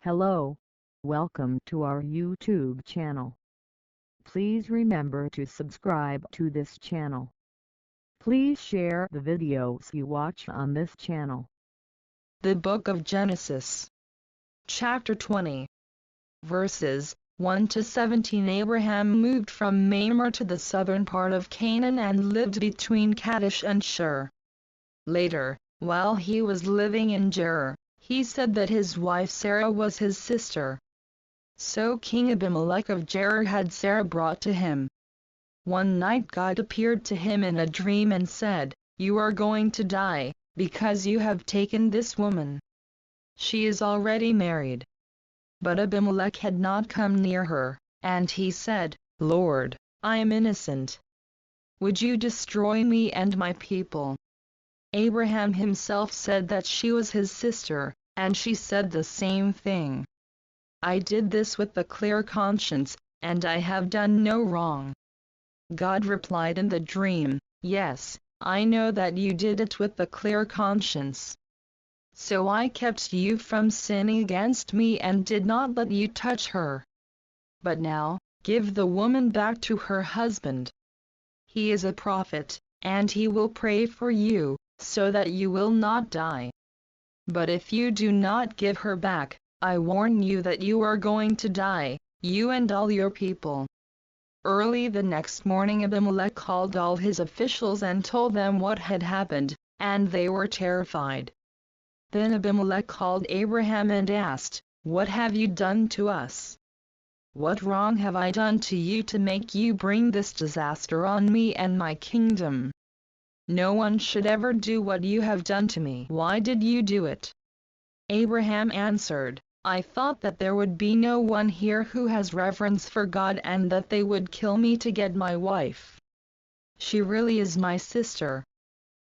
Hello. Welcome to our YouTube channel. Please remember to subscribe to this channel. Please share the videos you watch on this channel. The Book of Genesis, Chapter 20, verses 1 to 17. Abraham moved from Mamre to the southern part of Canaan and lived between Kadesh and Shur. Later, while he was living in Gerar, he said that his wife Sarah was his sister. So King Abimelech of Gerar had Sarah brought to him. One night God appeared to him in a dream and said, "You are going to die, because you have taken this woman. She is already married." But Abimelech had not come near her, and he said, "Lord, I am innocent. Would you destroy me and my people?" Abraham himself said that she was his sister, and she said the same thing. "I did this with a clear conscience, and I have done no wrong." God replied in the dream, "Yes, I know that you did it with a clear conscience. So I kept you from sinning against me and did not let you touch her. But now, give the woman back to her husband. He is a prophet, and he will pray for you, so that you will not die. But if you do not give her back, I warn you that you are going to die, you and all your people." Early the next morning Abimelech called all his officials and told them what had happened, and they were terrified. Then Abimelech called Abraham and asked, "What have you done to us? What wrong have I done to you to make you bring this disaster on me and my kingdom? No one should ever do what you have done to me. Why did you do it?" Abraham answered, "I thought that there would be no one here who has reverence for God and that they would kill me to get my wife. She really is my sister.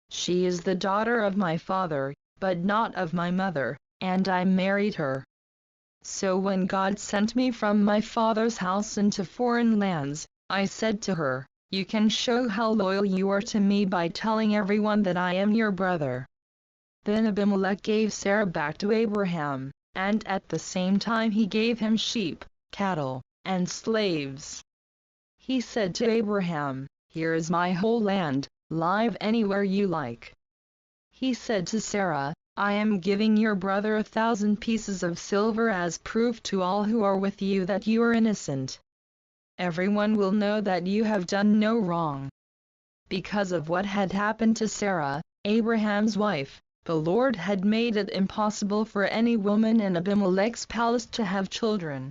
She is the daughter of my father, but not of my mother, and I married her. So when God sent me from my father's house into foreign lands, I said to her, 'You can show how loyal you are to me by telling everyone that I am your brother.'" Then Abimelech gave Sarah back to Abraham, and at the same time he gave him sheep, cattle, and slaves. He said to Abraham, "Here is my whole land, live anywhere you like." He said to Sarah, "I am giving your brother 1,000 pieces of silver as proof to all who are with you that you are innocent. Everyone will know that you have done no wrong." Because of what had happened to Sarah, Abraham's wife, the Lord had made it impossible for any woman in Abimelech's palace to have children.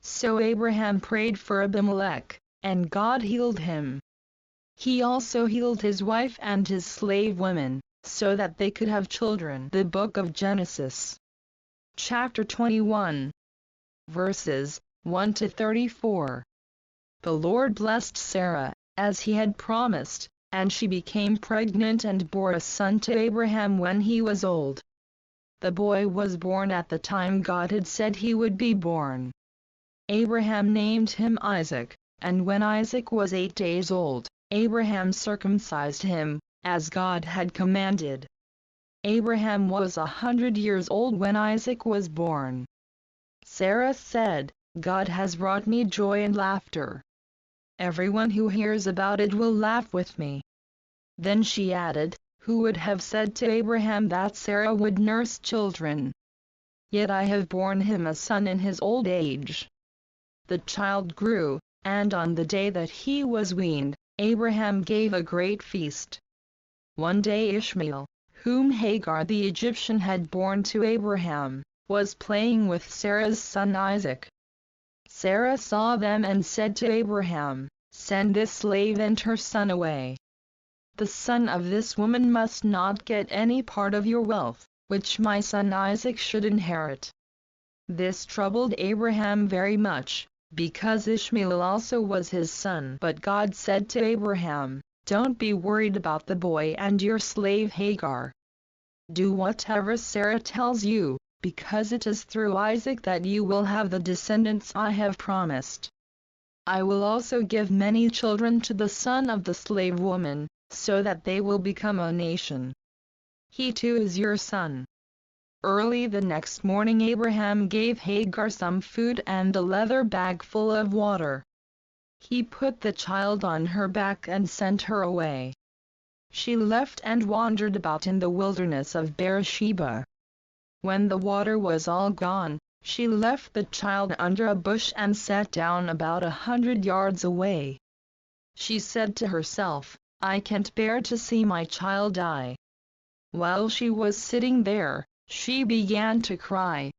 So Abraham prayed for Abimelech, and God healed him. He also healed his wife and his slave women, so that they could have children. The Book of Genesis, Chapter 21, verses 1 to 34. The Lord blessed Sarah, as he had promised, and she became pregnant and bore a son to Abraham when he was old. The boy was born at the time God had said he would be born. Abraham named him Isaac, and when Isaac was 8 days old, Abraham circumcised him, as God had commanded. Abraham was 100 years old when Isaac was born. Sarah said, "God has brought me joy and laughter. Everyone who hears about it will laugh with me." Then she added, "Who would have said to Abraham that Sarah would nurse children? Yet I have borne him a son in his old age." The child grew, and on the day that he was weaned, Abraham gave a great feast. One day Ishmael, whom Hagar the Egyptian had borne to Abraham, was playing with Sarah's son Isaac. Sarah saw them and said to Abraham, "Send this slave and her son away. The son of this woman must not get any part of your wealth, which my son Isaac should inherit." This troubled Abraham very much, because Ishmael also was his son. But God said to Abraham, "Don't be worried about the boy and your slave Hagar. Do whatever Sarah tells you, because it is through Isaac that you will have the descendants I have promised. I will also give many children to the son of the slave woman, so that they will become a nation. He too is your son." Early the next morning Abraham gave Hagar some food and a leather bag full of water. He put the child on her back and sent her away. She left and wandered about in the wilderness of Beersheba. When the water was all gone, she left the child under a bush and sat down about 100 yards away. She said to herself, "I can't bear to see my child die." While she was sitting there, she began to cry.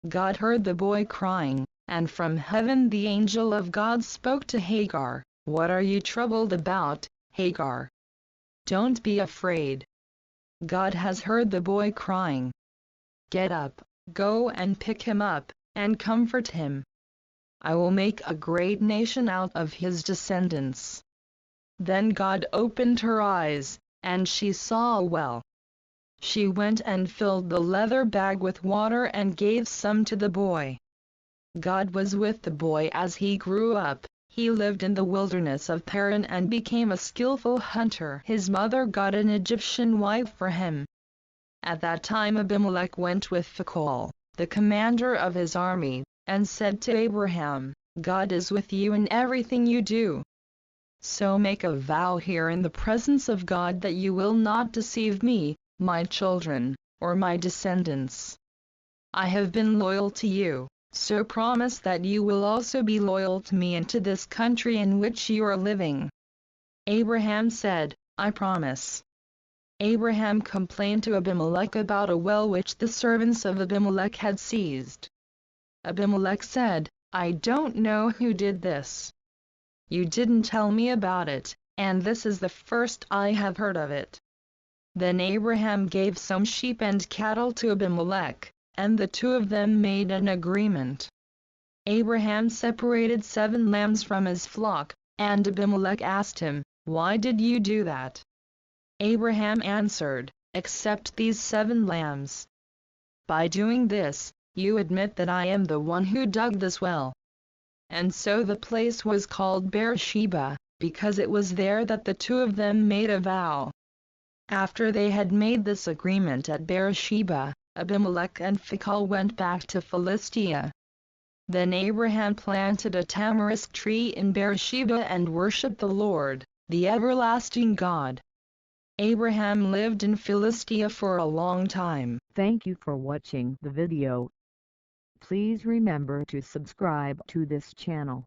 God heard the boy crying, and from heaven the angel of God spoke to Hagar, "What are you troubled about, Hagar? Don't be afraid. God has heard the boy crying. Get up, go and pick him up, and comfort him. I will make a great nation out of his descendants." Then God opened her eyes, and she saw well. She went and filled the leather bag with water and gave some to the boy. God was with the boy as he grew up. He lived in the wilderness of Paran and became a skillful hunter. His mother got an Egyptian wife for him. At that time Abimelech went with Phicol, the commander of his army, and said to Abraham, "God is with you in everything you do. So make a vow here in the presence of God that you will not deceive me, my children, or my descendants. I have been loyal to you, so promise that you will also be loyal to me and to this country in which you are living." Abraham said, "I promise." Abraham complained to Abimelech about a well which the servants of Abimelech had seized. Abimelech said, "I don't know who did this. You didn't tell me about it, and this is the first I have heard of it." Then Abraham gave some sheep and cattle to Abimelech, and the two of them made an agreement. Abraham separated 7 lambs from his flock, and Abimelech asked him, "Why did you do that?" Abraham answered, "Except these 7 lambs. By doing this, you admit that I am the one who dug this well." And so the place was called Beersheba, because it was there that the two of them made a vow. After they had made this agreement at Beersheba, Abimelech and Phicol went back to Philistia. Then Abraham planted a tamarisk tree in Beersheba and worshipped the Lord, the everlasting God. Abraham lived in Philistia for a long time. Thank you for watching the video. Please remember to subscribe to this channel.